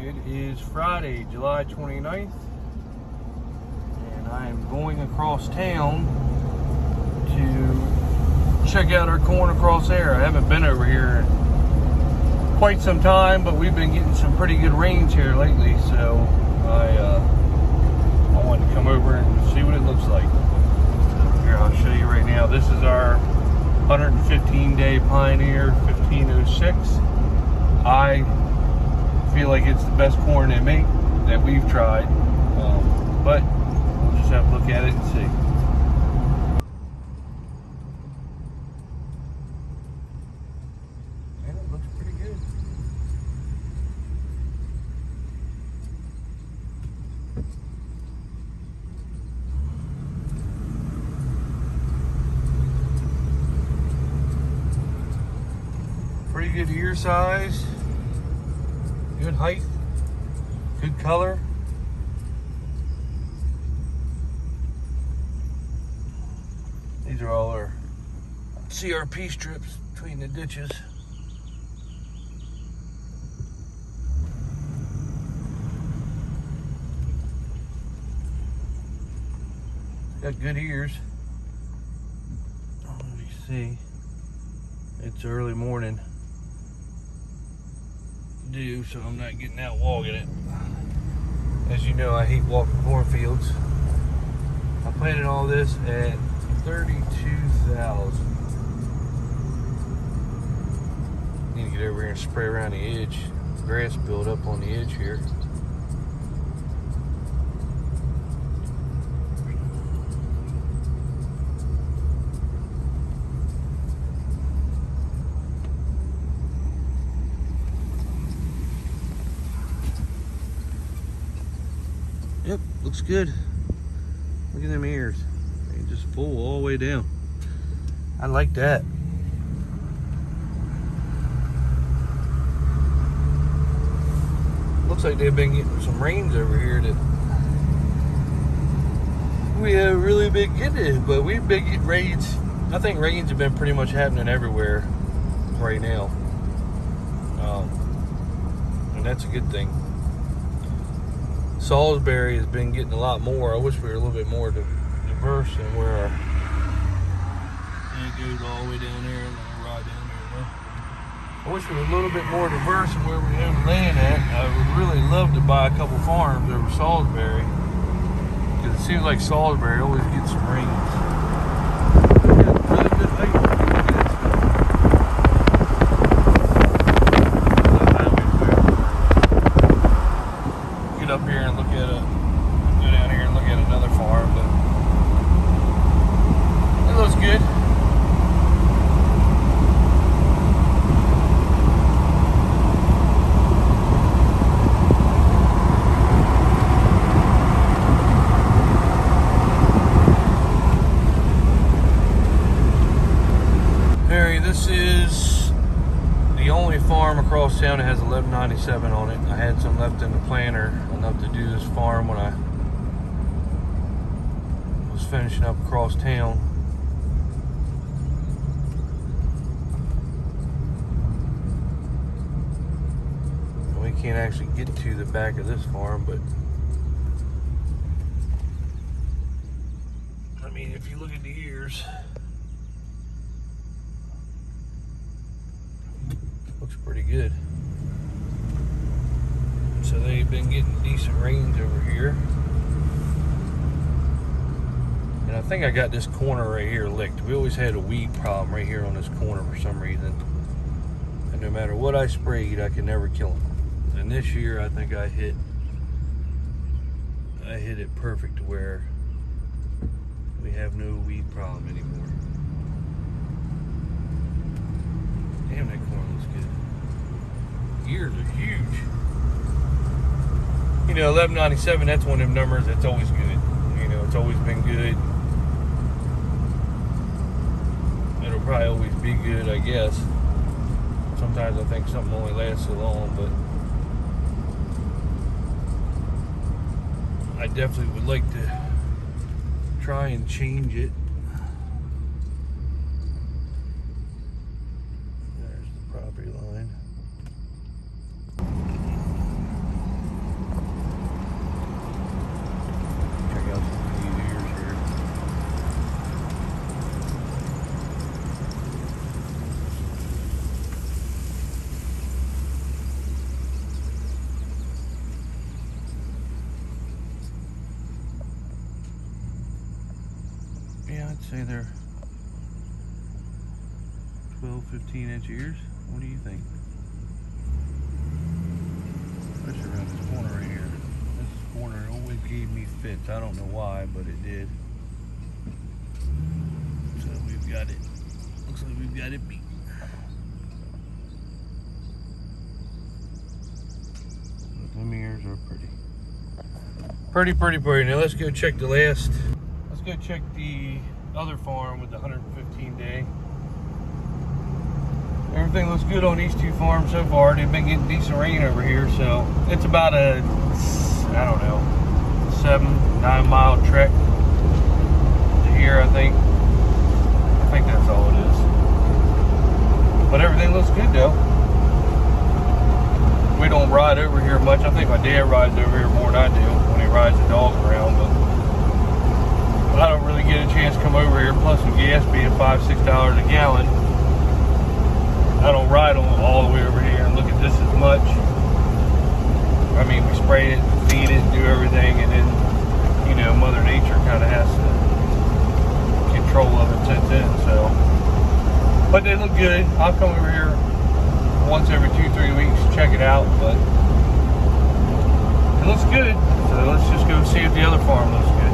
It is Friday, July 29th, and I am going across town to check out our corn across there. I haven't been over here in quite some time, but we've been getting some pretty good rains here lately, so I wanted to come over and see what it looks like. Here, I'll show you right now. This is our 115-day Pioneer 1506. I feel like it's the best corn they make that we've tried, but we'll just have to look at it and see. And it looks pretty good. Pretty good ear size. Good height, good color. These are all our CRP strips between the ditches. Got good ears. Let me see. It's early morning. So I'm not getting out walking it. As you know, I hate walking cornfields. I planted all this at 32,000. Need to get over here and spray around the edge. Grass built up on the edge here. Yep, looks good. Look at them ears. They just full all the way down. I like that. Looks like they've been getting some rains over here that we haven't really been getting, but we've been getting rains. I think rains have been pretty much happening everywhere right now. And that's a good thing. Salisbury has been getting a lot more. I wish we were a little bit more diverse in where it goes all the way down there and then right down there. I wish we were a little bit more diverse in where we have land at. I would really love to buy a couple farms over Salisbury, because it seems like Salisbury always gets some rains. Really good height. Up here and look at go down here and look at another farm, but it looks good. Harry, this is the only farm across town that has 1197 on it. I had some left in the planter, enough to do this farm when I was finishing up across town. And we can't actually get to the back of this farm, but I mean, if you look at the ears, looks pretty good. So they've been getting decent rains over here. And I think I got this corner right here licked. We always had a weed problem right here on this corner for some reason. And no matter what I sprayed, I could never kill them. And this year, I think I hit it perfect to where we have no weed problem anymore. Damn, that corn looks good. Ears are huge. You know, 1197, that's one of them numbers that's always good. You know, it's always been good. It'll probably always be good, I guess. Sometimes I think something only lasts so long, but I definitely would like to try and change it. There's the property line. I'd say they're 12, 15-inch ears. What do you think? Especially around this corner right here. This corner always gave me fits. I don't know why, but it did. So we've got it. Looks like we've got it beat. But them ears are pretty. Pretty. Now let's go check the last. Let's go check the other farm with the 115-day. Everything looks good on these two farms so far. They've been getting decent rain over here, so it's about a, I don't know, 7-9 mile trek to here, I think. I think that's all it is. But everything looks good though. We don't ride over here much. I think my dad rides over here more than I do when he rides the dogs around, but I don't really get a chance to come over here. Plus with gas being $5-6 a gallon, I don't ride all the way over here and look at this as much. I mean, we spray it, feed it, do everything, and then, you know, Mother Nature kind of has to control of it since then, so. But they look good. I'll come over here once every 2-3 weeks to check it out, but it looks good. So let's just go see if the other farm looks good.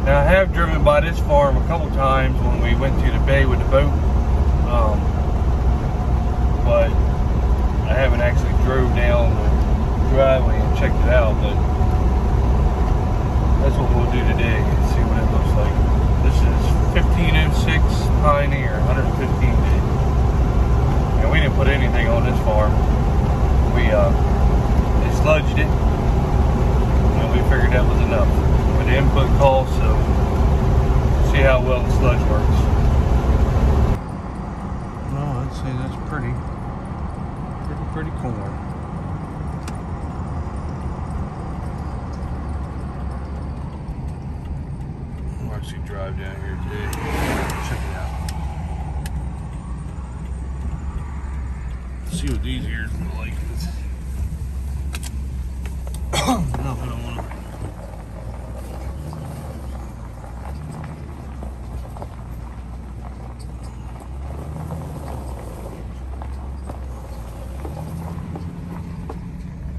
Now, I have driven by this farm a couple times when we went to the bay with the boat. But I haven't actually drove down the driveway and checked it out, but that's what we'll do today and see what it looks like. This is 1506 Pioneer, 115 day. And we didn't put anything on this farm. We they sludged it, and we figured that was enough for the input cost, so see how well the sludge works. No, I'd say that's pretty corn. I'll actually drive down here today. Check it out. See what these ears look like. No, I don't want to.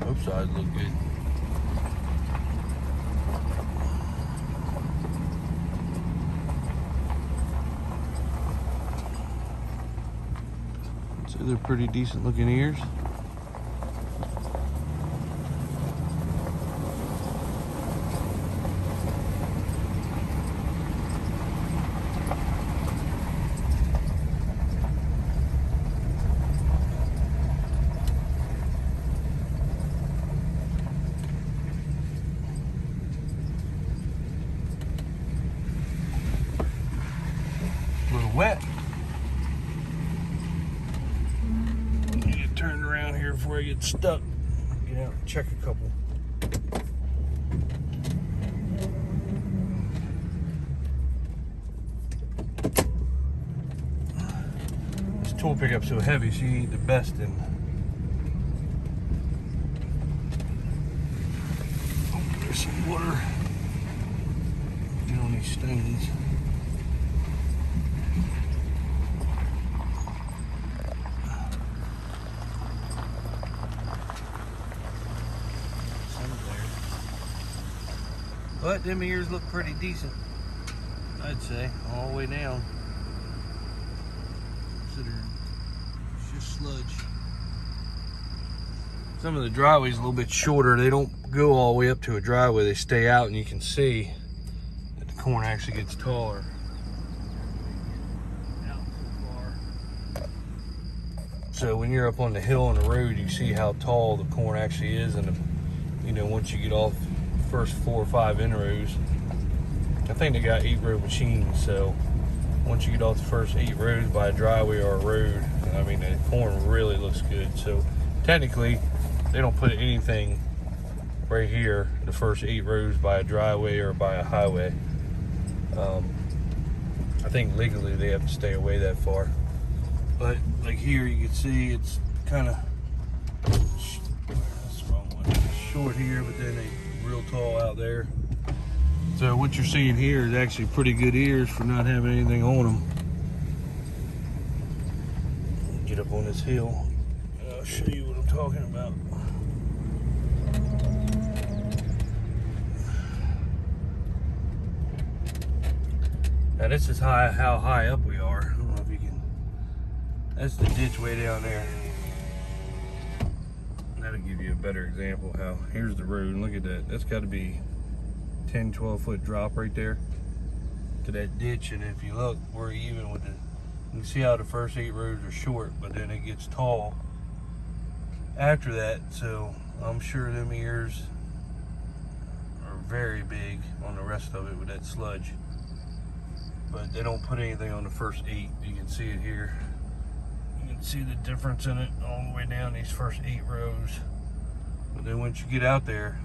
Both sides look good. So they're pretty decent looking ears. A little wet. Turn around here before I get stuck. Get out and check a couple. This tool pickup's so heavy, she ain't the best in. Oh, there's some water. Get on these stones. But them ears look pretty decent, I'd say, all the way down. Consider it's just sludge. Some of the driveway's a little bit shorter. They don't go all the way up to a driveway. They stay out, and you can see that the corn actually gets taller. Out so far. So when you're up on the hill on the road, you see how tall the corn actually is, and you know, once you get off first 4 or 5 inrows. I think they got 8-row machines, so once you get off the first 8 rows by a driveway or a road, I mean, the corn really looks good. So technically, they don't put anything right here, the first 8 rows by a driveway or by a highway. I think legally they have to stay away that far. But like here, you can see it's kind of, that's the wrong one, short here, but then they real tall out there. So what you're seeing here is actually pretty good ears for not having anything on them. Get up on this hill and I'll show you what I'm talking about. Now this is how high up we are. I don't know if you can. That's the ditch way down there. That'll give you a better example of how. Here's the road, and look at that. That's got to be 10, 12 foot drop right there to that ditch. And if you look, we're even with it. You can see how the first 8 rows are short, but then it gets tall after that. So I'm sure them ears are very big on the rest of it with that sludge. But they don't put anything on the first 8. You can see it here. You can see the difference in it all the way down these first 8 rows. But then once you get out there,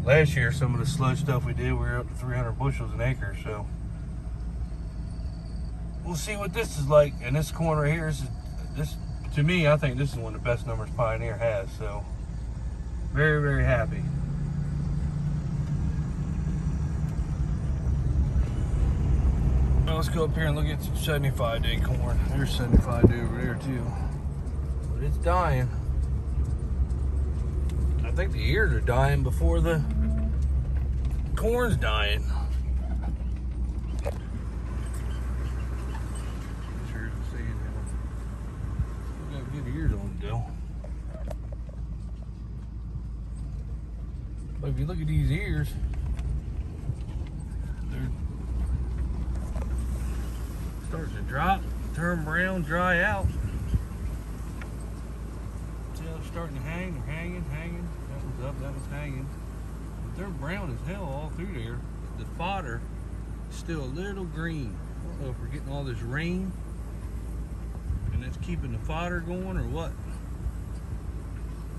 last year some of the sludge stuff we did, we were up to 300 bushels an acre. So we'll see what this is like. And this corn right here is this, to me, I think this is one of the best numbers Pioneer has. So very, very happy. Let's go up here and look at some 75-day corn. There's 75-day over there too. But it's dying. I think the ears are dying before the corn's dying. Sure as I'm saying that. Still got good ears on it though. But if you look at these ears, they're starting to drop, turn brown, dry out. See how they're starting to hang? They're hanging. That was up, that was hanging. But they're brown as hell all through there. The fodder is still a little green. I don't know if we're getting all this rain and that's keeping the fodder going or what.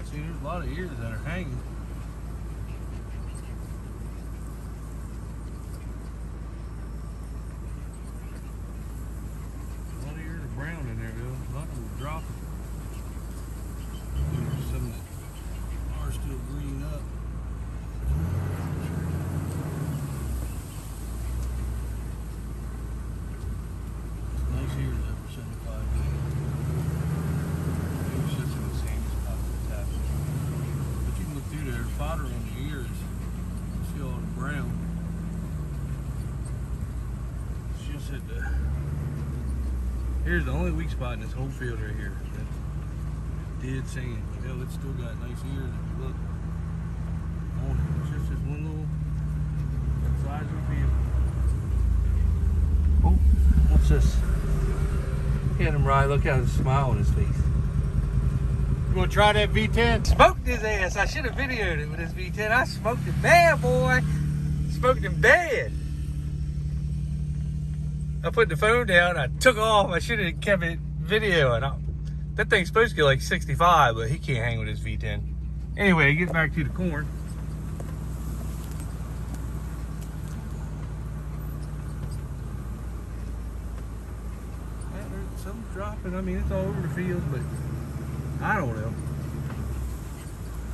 See, there's a lot of ears that are hanging. Brown in there though, a lot of them are dropping. There's some that are still green up. Nice ears up for 75 days. Maybe it's just in the same spot that's happening. But you can look through there, fodder on the ears. You see all the brown. It's just at the. Here's the only weak spot in this whole field right here. That's dead sand. Hell, it's still got nice ears if you look on it. It's just this one little size of the field. Oh, what's this? Look at him, Ryan. Look at the smile on his face. You gonna try that V10? Smoked his ass. I should have videoed it with his V10. I smoked it bad, boy. Smoked him bad. I put the phone down, I took off. I should have kept it videoing. That thing's supposed to get like 65, but he can't hang with his V10. Anyway, get back to the corn. There's some dropping. I mean, it's all over the field, but I don't know.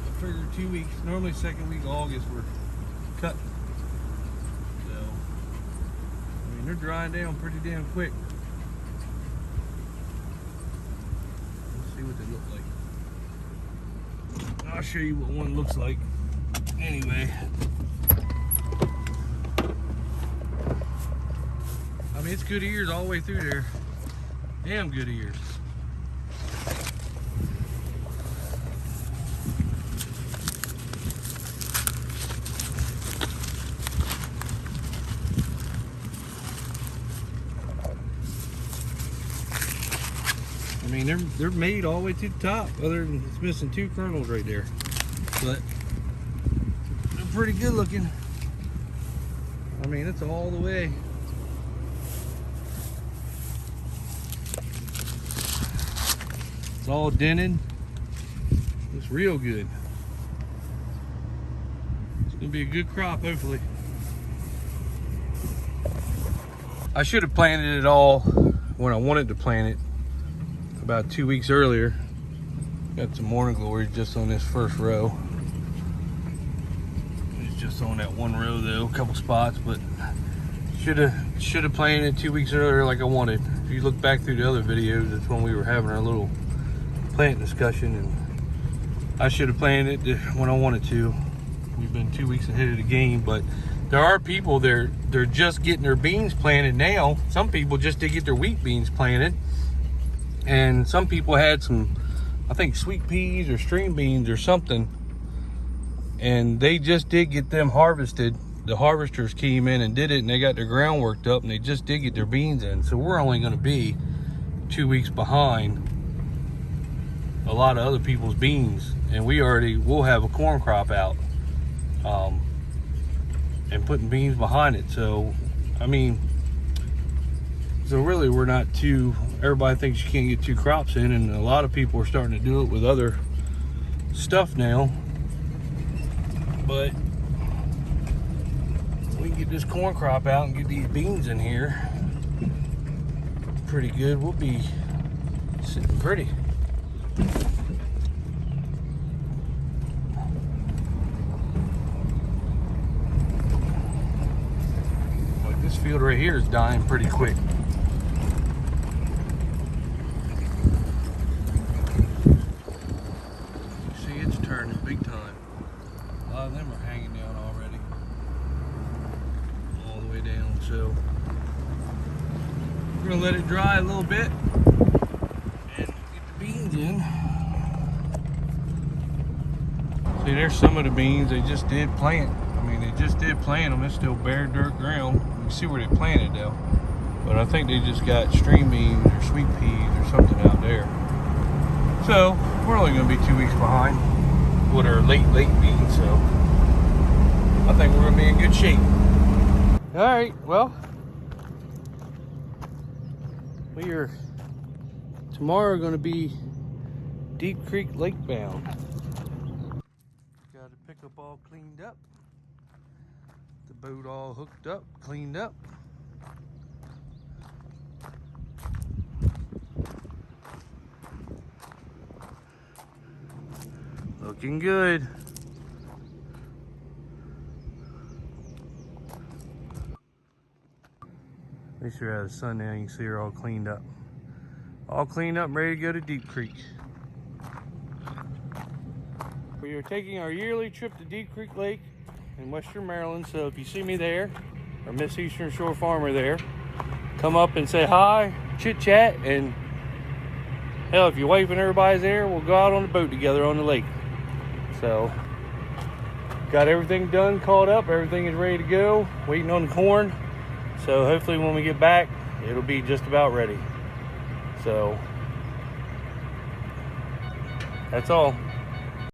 I figured 2 weeks. Normally second week of August we're cutting. They're drying down pretty damn quick. Let's see what they look like. I'll show you what one looks like. Anyway. I mean, it's good ears all the way through there. Damn good ears. I mean, they're made all the way to the top, other than it's missing 2 kernels right there. But they're pretty good looking. I mean, it's all the way. It's all dented. It's real good. It's gonna be a good crop, hopefully. I should have planted it all when I wanted to plant it. About 2 weeks earlier. Got some morning glory just on this first row. As just on that one row though, a couple spots, but should have planted it 2 weeks earlier like I wanted. If you look back through the other videos, that's when we were having our little plant discussion, and I should have planted it when I wanted to. We've been 2 weeks ahead of the game, but there are people they're just getting their beans planted now. Some people just did get their wheat beans planted, and some people had some, I think, sweet peas or string beans or something, and they just did get them harvested. The harvesters came in and did it, and they got their ground worked up, and they just did get their beans in. So we're only going to be 2 weeks behind a lot of other people's beans, and we'll have a corn crop out and putting beans behind it. So I mean, so really we're not too, everybody thinks you can't get 2 crops in, and a lot of people are starting to do it with other stuff now. But we can get this corn crop out and get these beans in here pretty good. We'll be sitting pretty. Like this field right here is dying pretty quick. You see, it's turning big time. A lot of them are hanging down already, all the way down. So we're gonna let it dry a little bit and get the beans in. See, there's some of the beans they just did plant. I mean, they just did plant them. It's still bare dirt ground. You can see where they planted though. But I think they just got string beans or sweet peas or something out there. So we're only gonna be 2 weeks behind with our late beans. So I think we're gonna be in good shape. All right, well, we are tomorrow going to be Deep Creek Lake bound. Got the pickup all cleaned up, the boat all hooked up, cleaned up. Looking good. Make sure I have the sun now, you can see her all cleaned up. All cleaned up and ready to go to Deep Creek. We are taking our yearly trip to Deep Creek Lake in Western Maryland, so if you see me there, or Miss Eastern Shore Farmer there, come up and say hi, chit chat, and hell, if your wife and everybody's there, we'll go out on the boat together on the lake. So, got everything done, caught up, everything is ready to go, waiting on the corn. So hopefully when we get back, it'll be just about ready. So that's all.